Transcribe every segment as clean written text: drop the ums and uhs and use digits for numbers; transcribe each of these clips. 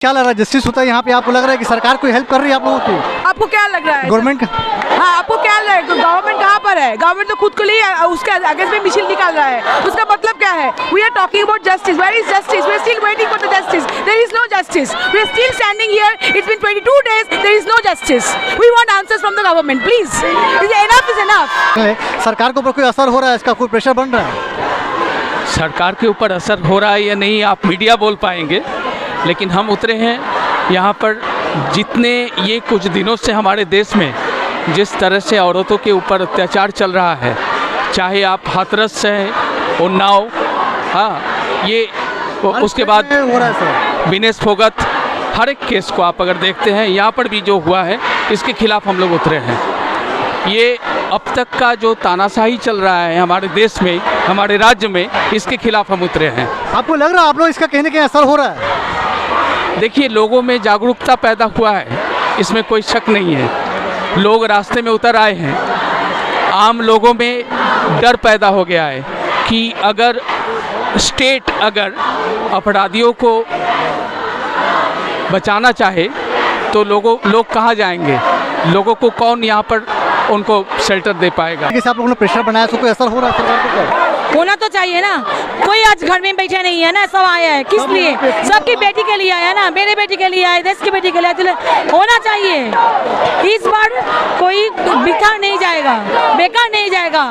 क्या लग रहा है जस्टिस होता है यहाँ पे? आपको लग रहा है कि सरकार कोई हेल्प कर रही है आप लोगों की? आपको क्या लग रहा है? गवर्नमेंट हाँ, आपको क्या लग रहा है? गवर्नमेंट कहाँ पर है? गवर्नमेंट तो खुद को लिए उसके अगेंस्ट में मिशिल निकाल रहा है। उसका मतलब क्या है? We are talking about justice. Where is justice? We are still waiting for the justice. There is no justice. We are still standing here. It's been 22 days. There is no justice. We want answers from the government please. Enough is enough. सरकार के ऊपर कोई असर हो रहा है? इसका कोई प्रेशर बन रहा है? सरकार के ऊपर असर हो रहा है या नहीं आप मीडिया बोल पाएंगे, लेकिन हम उतरे हैं यहाँ पर। जितने ये कुछ दिनों से हमारे देश में जिस तरह से औरतों के ऊपर अत्याचार चल रहा है, चाहे आप हाथरस से उन्नाव, हाँ ये उसके बाद विनेश फोगत, हर एक केस को आप अगर देखते हैं यहाँ पर भी जो हुआ है इसके खिलाफ हम लोग उतरे हैं। ये अब तक का जो तानाशाही चल रहा है हमारे देश में, हमारे राज्य में, इसके खिलाफ हम उतरे हैं। आपको लग रहा है आप लोग इसका कहने के असर हो रहा है? देखिए, लोगों में जागरूकता पैदा हुआ है, इसमें कोई शक नहीं है। लोग रास्ते में उतर आए हैं। आम लोगों में डर पैदा हो गया है कि अगर स्टेट अगर अपराधियों को बचाना चाहे तो लोग कहाँ जाएंगे? लोगों को कौन यहाँ पर उनको शेल्टर दे पाएगा? आप लोगों ने प्रेशर बनाया तो कोई असर हो रहा है सरकार के ऊपर? होना तो चाहिए ना। कोई आज घर में बैठे नहीं है ना, सब आया है। किस लिए? सबकी बेटी के लिए आया ना, मेरे बेटी के लिए आए, देश की बेटी के लिए होना चाहिए। इस बार कोई बेकार नहीं जाएगा, बेकार नहीं जाएगा।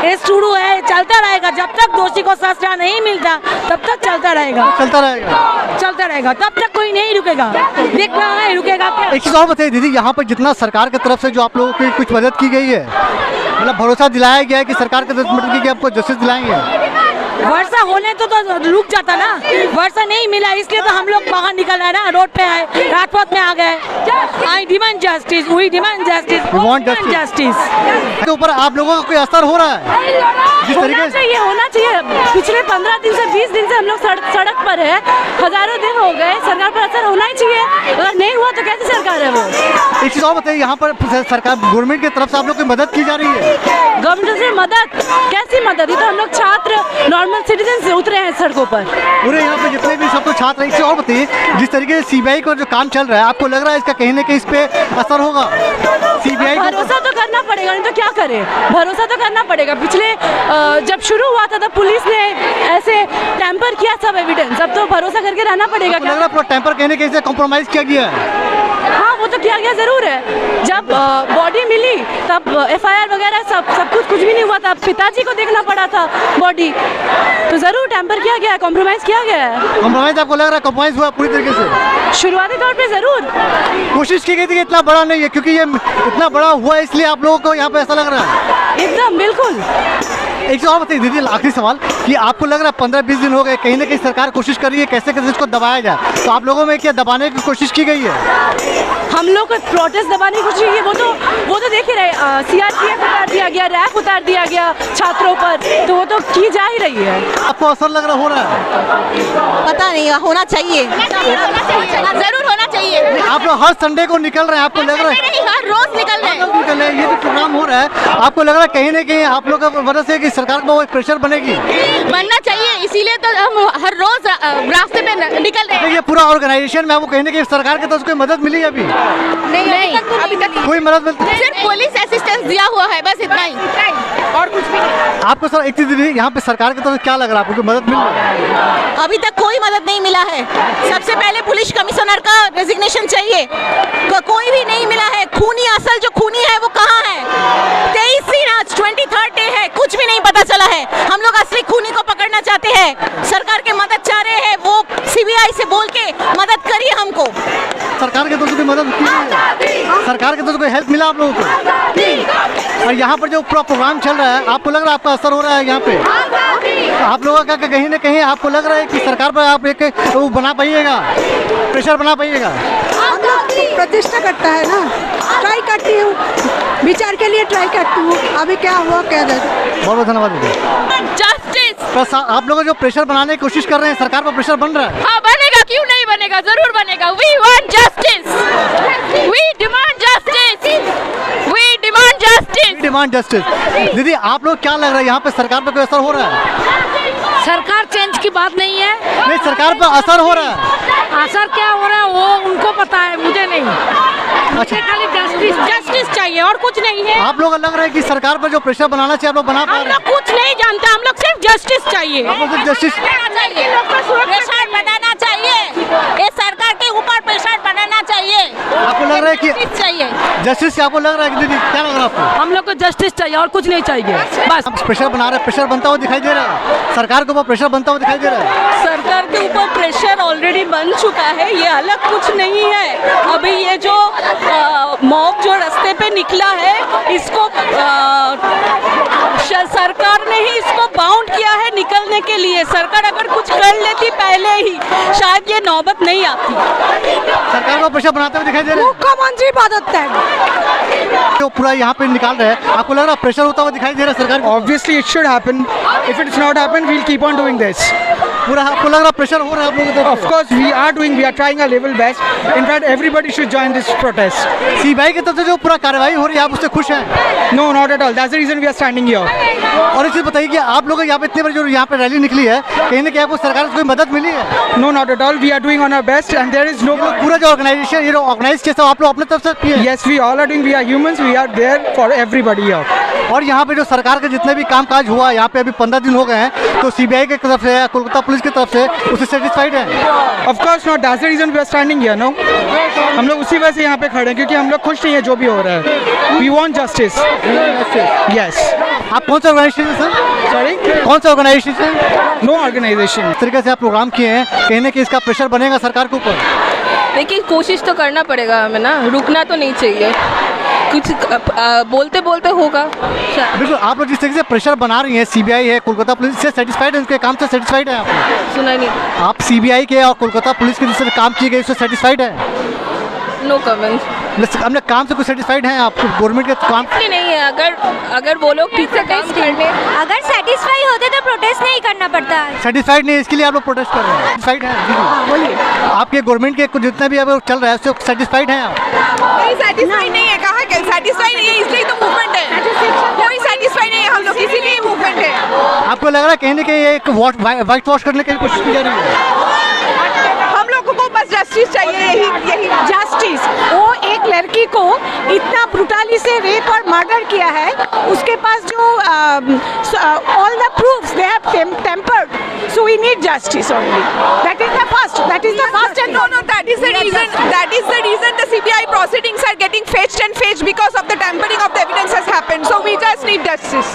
ये शुरू है, चलता रहेगा जब तक दोषी को सजा नहीं मिलता, तब तक चलता रहेगा, चलता रहेगा, चलता रहेगा। तब तक कोई नहीं रुकेगा। देखना है रुकेगा क्या? एक चीज और बताइए दीदी, यहाँ पर जितना सरकार की तरफ से जो आप लोगों की कुछ मदद की गई है, मतलब भरोसा दिलाया गया है कि सरकार के मतलब कि आपको जस्टिस दिलाएंगे? वर्षा होने तो रुक जाता ना। वर्षा नहीं मिला इसलिए तो हम लोग बाहर निकल आए ना, रोड पे आए, राजपथ में आ गए। I demand justice, we demand justice, we want justice. के ऊपर आप लोगों का कोई असर हो रहा है? जिस तरीके से होना चाहिए। पिछले 15 दिन से 20 दिन से हम लोग सड़क पर है, हजारों दिन हो गए। सरकार पर असर होना ही चाहिए। अगर नहीं हुआ तो कैसी सरकार है वो? एक चीज और बताइए, यहाँ पर सरकार गवर्नमेंट की तरफ से आप लोग की मदद की जा रही है? गवर्नमेंट से मदद? कैसी मदद? ये तो हम लोग छात्र, नॉर्मल सिटीजन से उतरे हैं सड़कों पर। पूरे यहाँ पे जितने भी सब तो छात्र हैं। एक चीज और बताइए, जिस तरीके से सीबीआई का जो काम चल रहा है, आपको लग रहा है इसका कहीं ना कहीं इस पे असर होगा? सीबीआई भरोसा तो करना पड़ेगा, नहीं तो क्या करे? भरोसा तो करना पड़ेगा। पिछले जब शुरू हुआ था तब पुलिस ने ऐसे टैंपर किया सब एविडेंस। अब तो भरोसा करके रहना पड़ेगा। लग रहा है पूरा टैंपर कहीं ना कहीं से कॉम्प्रोमाइज किया गया है? हाँ, वो तो किया गया जरूर है। जब बॉडी मिली तब एफआईआर वगैरह सब कुछ भी नहीं हुआ था। पिताजी को देखना पड़ा था बॉडी, तो जरूर टैंपर किया गया है, कॉम्प्रोमाइज किया गया है। कॉम्प्रोमाइज आपको लग रहा है कॉम्प्रोमाइज हुआ पूरी तरीके से? शुरुआती तौर पे जरूर कोशिश की गई थी कि इतना बड़ा नहीं है, क्योंकि ये इतना बड़ा हुआ है इसलिए आप लोगों को यहाँ पे ऐसा लग रहा है? एकदम बिल्कुल। एक चीज और बताइए दीदी, आखिरी सवाल, कि आपको लग रहा है 15-20 दिन हो गए, कहीं ना कहीं सरकार कोशिश कर रही है कैसे कैसे इसको दबाया जाए, तो आप लोगों में क्या दबाने की कोशिश की गई है? हम लोग प्रोटेस्ट दबाने की कोशिश की, वो तो देख ही रहे। सीआरपीएफ उतार दिया गया, रैप उतार दिया गया छात्रों पर, तो वो तो की जा ही रही है। आपको असर लग रहा हो रहा है? पता नहीं, होना चाहिए, जरूर होना चाहिए। आप लोग हर संडे को निकल रहे हैं, आपको लग रहा है? हर रोज निकल रहे हैं। ये जो प्रोग्राम हो रहा है, आपको लग रहा है कहीं ना कहीं आप लोग की वजह से कि सरकार को एक प्रेशर बनेगी? बनना चाहिए, इसीलिए तो हम हर रोज रास्ते पे निकल रहे हैं। ये पूरा ऑर्गेनाइजेशन में आपको कहीं ना कहीं सरकार की तरफ से कोई मदद मिली है? अभी नहीं, अभी तक कोई मदद मिलती? सिर्फ पुलिस असिस्टेंस दिया हुआ है, बस इतना ही, और कुछ भी नहीं। आपको सर एक चीज दीदी, यहाँ पे सरकार की तरफ से क्या लग रहा है, आपको कोई मदद मिल रही है? अभी तक कोई मदद नहीं मिला है। सबसे पहले पुलिस कमिश्नर का रेजिग्नेशन चाहिए, कोई भी नहीं मिला है। खूनी, असल जो खूनी है वो कहाँ है? 23 दिन आज 23rd डे है, कुछ भी नहीं पता चला है। हम लोग असली खूनी को पकड़ना चाहते हैं, सरकार के मदद चाह रहे हैं। वो सीबीआई से बोल के मदद करिए हमको। सरकार की तरफ से कोई मदद की है? सरकार की तरफ से कोई हेल्प मिला आप लोगों को? और यहाँ पर जो पूरा प्रोग्राम चल रहा है, आपको लग रहा है आपका असर हो रहा है यहाँ पे? तो आप लोगों का कहीं ना कहीं आपको लग रहा है कि सरकार पर आप एक वो बना पाइएगा, प्रेशर बना पाइएगा? प्रतिष्ठा करता है ना, ट्राई करती हूँ, विचार के लिए ट्राई करती हूँ। अभी क्या हुआ क्या जाए। बहुत बहुत धन्यवाद दीदी। जस्टिस, आप लोग जो प्रेशर बनाने की कोशिश कर रहे हैं, सरकार पर प्रेशर बन रहा है? हाँ बनेगा, क्यों नहीं बनेगा, जरूर बनेगा। We want justice, we demand justice, we demand justice, demand justice. दीदी आप लोग क्या लग रहा है यहाँ पे सरकार पर कोई असर हो रहा है? सरकार चेंज की बात नहीं है। नहीं, सरकार पर असर हो रहा है। असर क्या हो रहा है वो उनको पता है, मुझे नहीं। मुझे खाली जस्टिस चाहिए और कुछ नहीं है। आप लोग लग रहा है कि सरकार पर जो प्रेशर बनाना चाहिए आप लोग बना पा हम रहे लोग कुछ नहीं जानते, हम लोग सिर्फ जस्टिस चाहिए। हैं। जस्टिस प्रेशर बनाना चाहिए, ये सरकार के ऊपर प्रेशर बनाना चाहिए। आपको लग रहा है कि Justice चाहिए। जस्टिस आपको लग रहा है कि दीदी क्या लग रहा है आपको? हम लोग को जस्टिस चाहिए और कुछ नहीं चाहिए बस। आप प्रेशर बना रहे हैं, प्रेशर बनता हुआ दिखाई दे रहा है, सरकार के ऊपर प्रेशर बनता हुआ दिखाई दे रहा है। सरकार के ऊपर प्रेशर ऑलरेडी बन चुका है, ये अलग कुछ नहीं है। अभी ये जो मॉब जो रास्ते पे निकला है, इसको सरकार ने ही इसको बाउंड किया है निकलने के लिए। सरकार अगर कुछ कर लेती पहले ही, शायद ये नौबत नहीं आती। सरकार को प्रेशर बनाते हुए दिखाई दे रहे हैं। मुख्यमंत्री बदलते हैं। जो पूरा यहाँ पे निकाल रहे हैं, आपको लग रहा है प्रेशर होता हुआ दिखाई दे रहा है सरकार को? Obviously, it should happen. If it's not happened, we'll keep on doing this. पूरा आपको लग रहा है प्रेशर हो रहा है आप लोगों की तरफ Of course, we are trying our level best. In fact, everybody should join this protest. से? सीबीआई की तरफ से जो पूरा कार्रवाई हो रही है आप उससे खुश हैं? No, not at all. That's the reason we are standing here. और इसे बताइए कि आप लोग यहाँ पे इतने बड़ी जो यहाँ पे रैली निकली है, कहीं ना कहीं आपको सरकार से कोई मदद मिली है? No, not at all. We are doing on our best, and there is no. पूरा जो ऑर्गेनाइजेशन ये ऑर्गेनाइज कैसा आप लोग अपने तरफ से किए हैं? Yes, we all are doing. We are humans. We are there for everybody here. और यहाँ पे जो सरकार के जितने भी कामकाज हुआ यहाँ पे अभी 15 दिन हो गए हैं, तो सीबीआई की तरफ से या कोलकाता पुलिस की तरफ से उससे सेटिस्फाइड है? Of course not. That's the reason we are standing here. No, हम लोग उसी वजह से यहाँ पे खड़े हैं क्योंकि हम लोग खुश नहीं है जो भी हो रहा है. We want justice. Yes. आप कौन सा ऑर्गेनाइजेशन सर? Sorry. कौन सा ऑर्गेनाइजेशन? No organization. इस तरीके से आप प्रोग्राम किए हैं, कहीं ना कहीं इसका प्रेशर बनेगा सरकार के ऊपर? देखिए कोशिश तो करना पड़ेगा हमें ना, रुकना तो नहीं चाहिए, कुछ बोलते बोलते होगा। बिल्कुल, आप लोग जिस तरीके से प्रेशर बना रही हैं, सीबीआई है, कोलकाता पुलिस से सेटिस्फाइड है, उनके काम से सेटिस्फाइड है? आप सुना नहीं। आप सीबीआई के और कोलकाता पुलिस के जिस काम किए गए उससे सेटिस्फाइड है? No comment. हमने काम से कुछ सेटिस्फाइड हैं आप? गवर्नमेंट के काम नहीं है, अगर वो लोग ठीक से काम करने, अगर सेटिस्फाई होते तो प्रोटेस्ट नहीं करना पड़ता। सेटिस्फाइड नहीं है, इसके लिए आप लोग प्रोटेस्ट कर रहे हैं? सेटिस्फाइड हैं? बोलिए, आपके गवर्नमेंट के कुछ जितना भी अब चल रहा है उससे सेटिस्फाइड हैं आप? नहीं सेटिस्फाई नहीं है, कहाँ के सेटिस्फाई नहीं है, इसलिए तो मूवमेंट है। कोई सेटिस्फाई नहीं है, हम लोग इसीलिए मूवमेंट है। आपको लग रहा है कहीं ना कहीं एक वाइट वॉश करने की कोशिश की जा रही है? हम लोगों को बस जस्टिस चाहिए, यही जस्टिस। वो एक लड़की को इतना ब्रुटली से रेप और मर्डर किया है, उसके पास जो all the proofs they have tampered, so we need justice only. That is the first and no, that is the reason the CBI proceedings are getting fetched because of the tampering of the evidence has happened. So we just need justice.